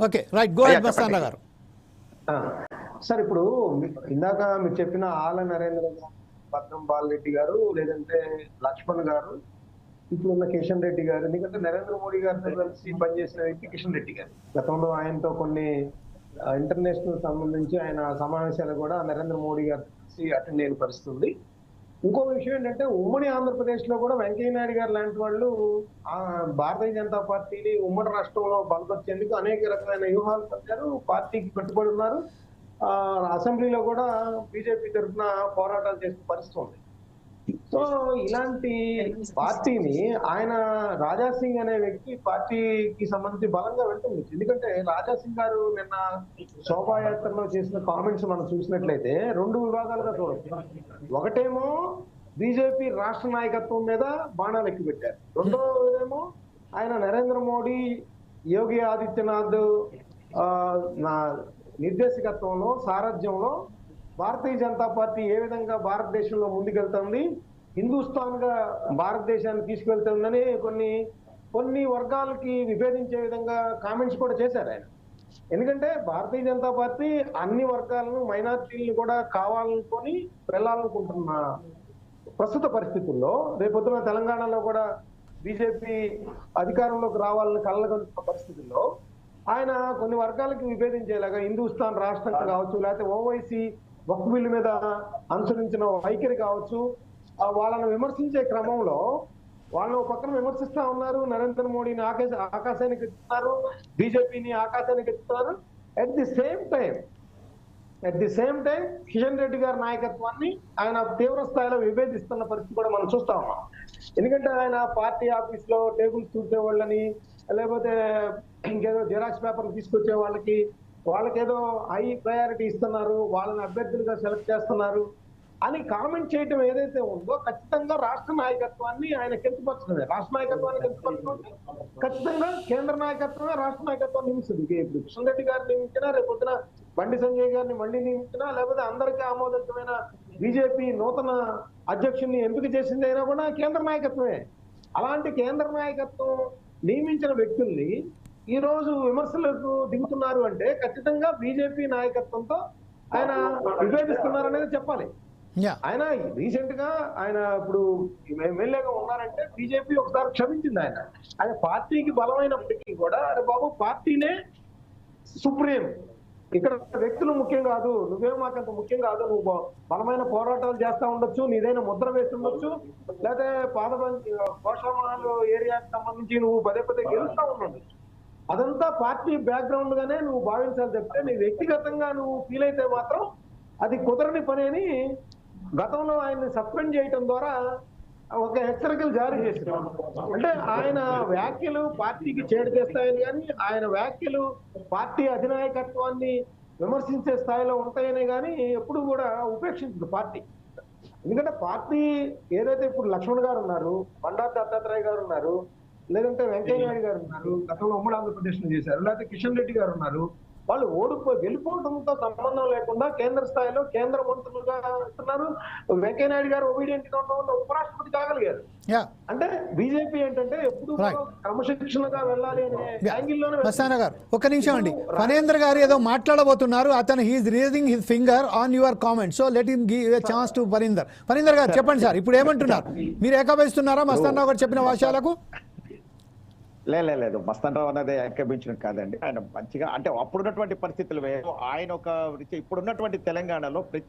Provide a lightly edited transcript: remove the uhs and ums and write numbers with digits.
Okay right, go head Mastan గారు. Sir ఇప్పుడు ఇందాక మీరు చెప్పిన ఆల నరేంద్ర గారు, పద్మం బాలరెడ్డి గారు, లేదంటే లక్ష్మణ్ గారు, ఇప్పుడున్న కిషన్ రెడ్డి గారు, ఎందుకంటే నరేంద్ర మోడీ గారితో కలిసి పనిచేసిన వ్యక్తి కిషన్ రెడ్డి గారు. గతంలో ఆయనతో కొన్ని ఇంటర్నేషనల్ సంబంధించి ఆయన సమావేశాలు కూడా నరేంద్ర మోడీ గారితో కలిసి అటెండ్ అయిన పరిస్థితి ఉంది. ఇంకో విషయం ఏంటంటే ఉమ్మడి ఆంధ్రప్రదేశ్ లో కూడా వెంకయ్య నాయుడు గారు లాంటి వాళ్ళు భారతీయ జనతా పార్టీని ఉమ్మడి రాష్ట్రంలో బలపరిచేందుకు అనేక రకమైన వ్యూహాలు పట్టారు, పార్టీకి కట్టుబడి ఉన్నారు. అసెంబ్లీలో కూడా బీజేపీ తరఫున పోరాటాలు చేసే పరిస్థితి ఉంది. సో ఇలాంటి పార్టీని ఆయన రాజాసింగ్ అనే వ్యక్తి పార్టీకి సంబంధించి బలంగా వెళ్తుంది. ఎందుకంటే రాజాసింగ్ గారు నిన్న శోభాయాత్రలో చేసిన కామెంట్స్ మనం చూసినట్లయితే రెండు విభాగాలుగా చూడవచ్చు. ఒకటేమో బీజేపీ రాష్ట్ర నాయకత్వం మీద బాణాలు ఎక్కుపెట్టారు, రెండోదేమో ఆయన నరేంద్ర మోడీ, యోగి ఆదిత్యనాథ్ నిర్దేశకత్వంలో, సారథ్యంలో భారతీయ జనతా పార్టీ ఏ విధంగా భారతదేశంలో ముందుకెళ్తుంది, హిందుస్థాన్ గా భారతదేశాన్ని తీసుకెళ్తుందని కొన్ని వర్గాలకి విభేదించే విధంగా కామెంట్స్ కూడా చేశారు ఆయన. ఎందుకంటే భారతీయ జనతా పార్టీ అన్ని వర్గాలను, మైనారిటీలను కూడా కావాలనుకొని వెళ్ళాలనుకుంటున్న ప్రస్తుత పరిస్థితుల్లో, రేపొద్దున తెలంగాణలో కూడా బీజేపీ అధికారంలోకి రావాలని కలగంటున్న పరిస్థితుల్లో ఆయన కొన్ని వర్గాలకి విభేదించేలాగా హిందుస్థాన్ రాష్ట్రం కావచ్చు, లేకపోతే ఓవైసీ వక్ఫ్ బిల్లు మీద అనుసరించిన వైఖరి కావచ్చు, వాళ్ళను విమర్శించే క్రమంలో వాళ్ళని ఒక పక్కన విమర్శిస్తా ఉన్నారు. నరేంద్ర మోడీని ఆకాశానికి ఎత్తుతున్నారు, బీజేపీని ఆకాశానికి ఎత్తుతున్నారు. At the same time Kishan Reddy గారి నాయకత్వాన్ని ఆయన తీవ్ర స్థాయిలో విభేదిస్తున్న పరిస్థితి కూడా మనం చూస్తా ఉన్నాం. ఎందుకంటే ఆయన పార్టీ ఆఫీస్ లో టేబుల్స్ చూసే వాళ్ళని, లేకపోతే ఇంకేదో జిరాక్స్ పేపర్లు తీసుకొచ్చే వాళ్ళకేదో హై ప్రయారిటీ ఇస్తున్నారు, వాళ్ళని అభ్యర్థులుగా సెలెక్ట్ చేస్తున్నారు అని కామెంట్ చేయటం ఏదైతే ఉందో ఖచ్చితంగా రాష్ట్ర నాయకత్వాన్ని ఆయన కించపరచడమే. రాష్ట్ర నాయకత్వాన్ని కించపరచడం ఖచ్చితంగా కేంద్ర నాయకత్వమే రాష్ట్ర నాయకత్వాన్ని నియమిస్తుంది. ఇప్పుడు కిషన్ రెడ్డి గారిని నియమించినా, రేపొద్దున బండి సంజయ్ గారిని మళ్ళీ నియమించినా, లేకపోతే అందరికీ ఆమోదితమైన బీజేపీ నూతన అధ్యక్షుడిని ఎంపిక చేసింది అయినా కూడా కేంద్ర నాయకత్వమే. అలాంటి కేంద్ర నాయకత్వం నియమించిన వ్యక్తుల్ని ఈ రోజు విమర్శలకు దిగుతున్నారు అంటే ఖచ్చితంగా బీజేపీ నాయకత్వంతో ఆయన విభేదిస్తున్నారు అనేది చెప్పాలి. ఆయన రీసెంట్ గా ఆయన ఇప్పుడు ఎమ్మెల్యేగా ఉన్నారంటే బీజేపీ ఒకసారి క్షమించింది. ఆయన పార్టీకి బలమైనప్పటికీ కూడా అరే బాబు పార్టీనే సుప్రీం, ఇక్కడ వ్యక్తులు ముఖ్యం కాదు, నువ్వే మాకంత ముఖ్యం కాదు, నువ్వు బలమైన పోరాటాలు చేస్తా ఉండొచ్చు, నీదైనా ముద్ర వేసి ఉండొచ్చు, లేకపోతే పోషమాలు ఏరియాకి సంబంధించి నువ్వు పదే గెలుస్తా ఉండొచ్చు, అదంతా పార్టీ బ్యాక్గ్రౌండ్ గానే నువ్వు భావించాలి. చెప్తే నీ వ్యక్తిగతంగా నువ్వు ఫీల్ అయితే మాత్రం అది కుదరని పని అని గతంలో ఆయన్ని సస్పెండ్ చేయటం ద్వారా ఒక హెచ్చరికలు జారీ చేశారు. అంటే ఆయన వ్యాఖ్యలు పార్టీకి చేడు చేస్తాయని కానీ, ఆయన వ్యాఖ్యలు పార్టీ అధినాయకత్వాన్ని విమర్శించే స్థాయిలో ఉంటాయనే కానీ ఎప్పుడు కూడా ఉపేక్షించదు పార్టీ. ఎందుకంటే పార్టీ ఏదైతే ఇప్పుడు లక్ష్మణ్ గారు ఉన్నారు, బండారు దత్తాత్రేయ గారు ఉన్నారు, లేదంటే వెంకయ్య నాయుడు గారు ఉన్నారు, గతంలో ఉమ్మడి ఆంధ్రప్రదేశ్ లో చేశారు, లేకపోతే కిషన్ రెడ్డి గారు ఉన్నారు, వాళ్ళు వెళ్ళిపోవడంతో సంబంధం లేకుండా కేంద్ర స్థాయిలో కేంద్ర మంత్రులుగా ఇస్తున్నారు. వెంకయ్య నాయుడు గారు ఒబీడియంట్ గా ఉన్న ఉపరాష్ట్రపతి కాగలిగారు. అంటే బీజేపీ ఏంటంటే ఎప్పుడు క్రమశిక్షణగా వెళ్ళాలి అనే యాంగిల్లోనే. మస్తాన్ గారు ఒక్క నిమిషం అండి, ఫణేంద్ర గారు ఏదో మాట్లాడబోతున్నారు, అతను he's raising his finger on your comment, so let him give a chance to Phanender గారు చెప్పండి సార్, ఇప్పుడు ఏమంటున్నారు? మీరు ఏకీభవిస్తున్నారా మస్తాన్ రావు గారు చెప్పిన వాక్యాలకు? లేదు, మస్తాన్ రావు అనేది ఏకీభవించడం కాదండి. ఆయన మంచిగా అంటే అప్పుడున్నటువంటి పరిస్థితులు వేరు, ఆయన ఒక ఇప్పుడున్నటువంటి తెలంగాణలో ప్రతి